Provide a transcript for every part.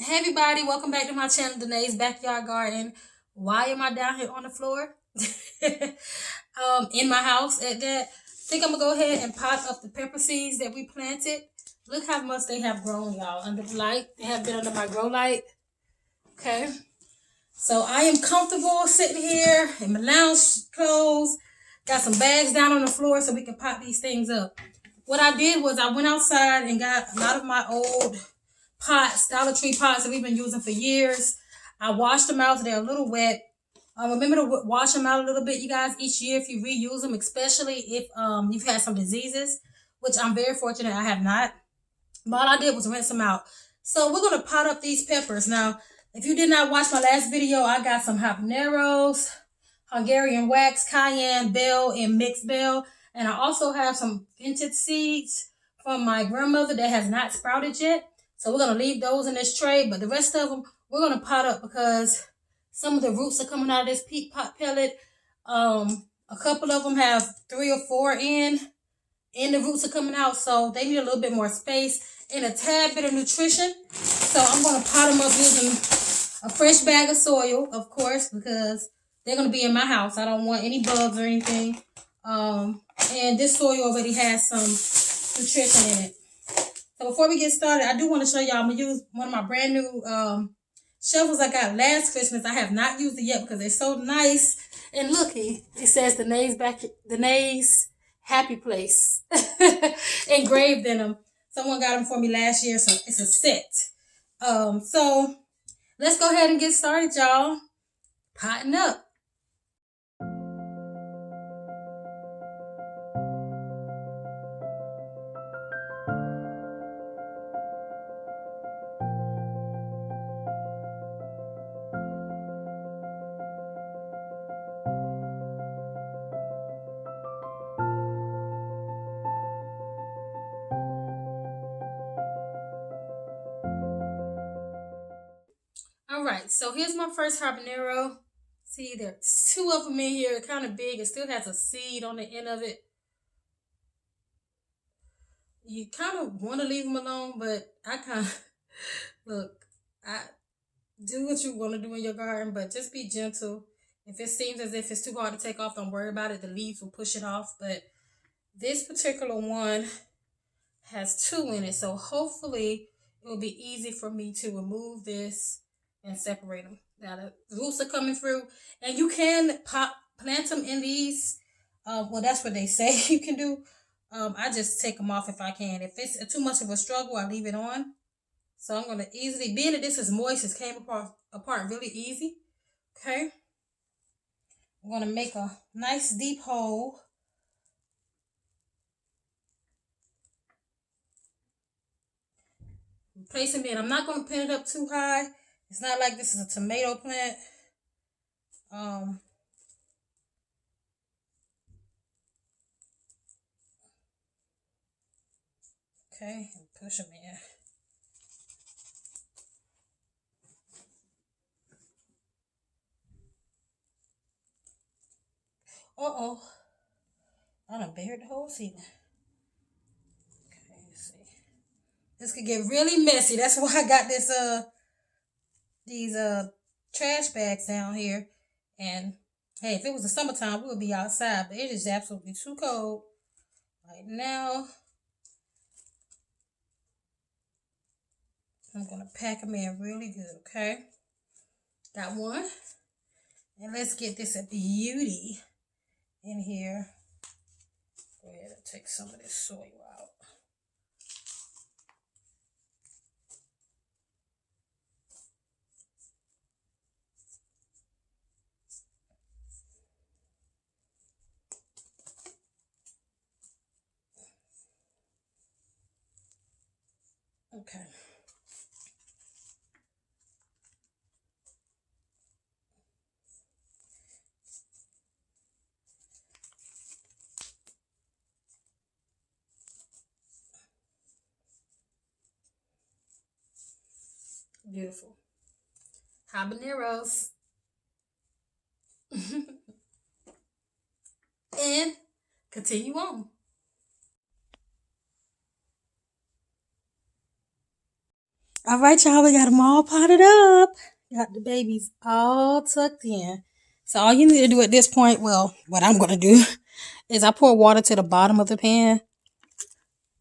Hey everybody, welcome back to my channel, Danae's Backyard Garden. Why am I down here on the floor? In my house at that. I think I'm gonna go ahead and pot up the pepper seeds that we planted. Look how much they have grown, y'all, under the light. They have been under my grow light. Okay. So I am comfortable sitting here in my lounge clothes. Got some bags down on the floor so we can pot these things up. What I did was I went outside and got a lot of my old pots, Dollar Tree pots that we've been using for years. I washed them out so they're a little wet. Remember to wash them out a little bit, you guys, each year if you reuse them, especially if you've had some diseases, which I'm very fortunate I have not. But all I did was rinse them out. So we're going to pot up these peppers. Now, if you did not watch my last video, I got some habaneros, Hungarian wax, cayenne, bell, and mixed bell. And I also have some vintage seeds from my grandmother that has not sprouted yet. So we're going to leave those in this tray. But the rest of them, we're going to pot up because some of the roots are coming out of this peat pot pellet. A couple of them have 3 or 4 and the roots are coming out, so they need a little bit more space and a tad bit of nutrition. So I'm going to pot them up using a fresh bag of soil, of course, because they're going to be in my house. I don't want any bugs or anything. And this soil already has some nutrition in it. So before we get started, I do want to show y'all, I'm going to use one of my brand new shovels I got last Christmas. I have not used it yet because they're so nice. And look, it says Danae's Happy Place engraved in them. Someone got them for me last year, so it's a set. So let's go ahead and get started, y'all. Potting up. All right, so here's my first habanero. See, there's 2 of them in here, kind of big. It still has a seed on the end of it. You kind of want to leave them alone, but I kind of, look, I do what you want to do in your garden, but just be gentle. If it seems as if it's too hard to take off, don't worry about it. The leaves will push it off. But this particular one has 2 in it, so hopefully it will be easy for me to remove this and separate them. Now the roots are coming through, and you can plant them in these. Well, that's what they say you can do. I just take them off if I can. If it's too much of a struggle, I leave it on. So I'm gonna easily, being that this is moist, it came apart really easy. Okay, I'm gonna make a nice deep hole. Place them in. I'm not gonna pin it up too high. It's not like this is a tomato plant. Okay, and push them in. Uh-oh. I done buried the whole ceiling. Okay, let's see. This could get really messy. That's why I got this these trash bags down here. And hey, if it was the summertime, we would be outside, but it is absolutely too cold right now. I'm gonna pack them in really good, okay? Got one. And let's get this a beauty in here. Go ahead and take some of this soil out. Okay. Beautiful. Habaneros. And continue on. All right, y'all, we got them all potted up. Got the babies all tucked in. So all you need to do at this point, well, what I'm going to do is I pour water to the bottom of the pan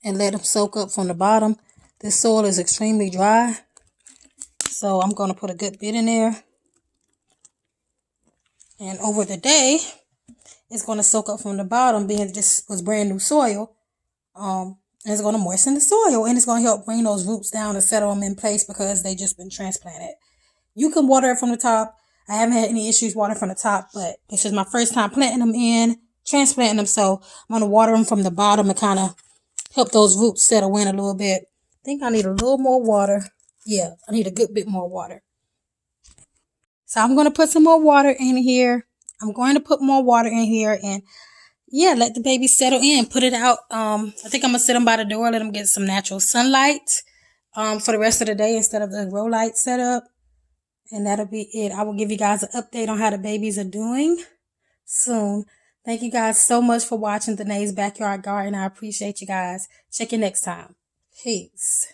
and let them soak up from the bottom. This soil is extremely dry, so I'm going to put a good bit in there. And over the day, it's going to soak up from the bottom, being this was brand new soil. And it's going to moisten the soil, and it's going to help bring those roots down and settle them in place because they just been transplanted. You can water it from the top. I haven't had any issues watering from the top, but this is my first time planting them in, transplanting them. So I'm going to water them from the bottom and kind of help those roots settle in a little bit. I think I need a little more water. Yeah, I need a good bit more water. So I'm going to put some more water in here. I'm going to put more water in here and yeah, let the baby settle in. Put it out. I think I'm going to sit them by the door, let them get some natural sunlight for the rest of the day instead of the grow light setup. And that'll be it. I will give you guys an update on how the babies are doing soon. Thank you guys so much for watching Danae's Backyard Garden. I appreciate you guys. Check you next time. Peace.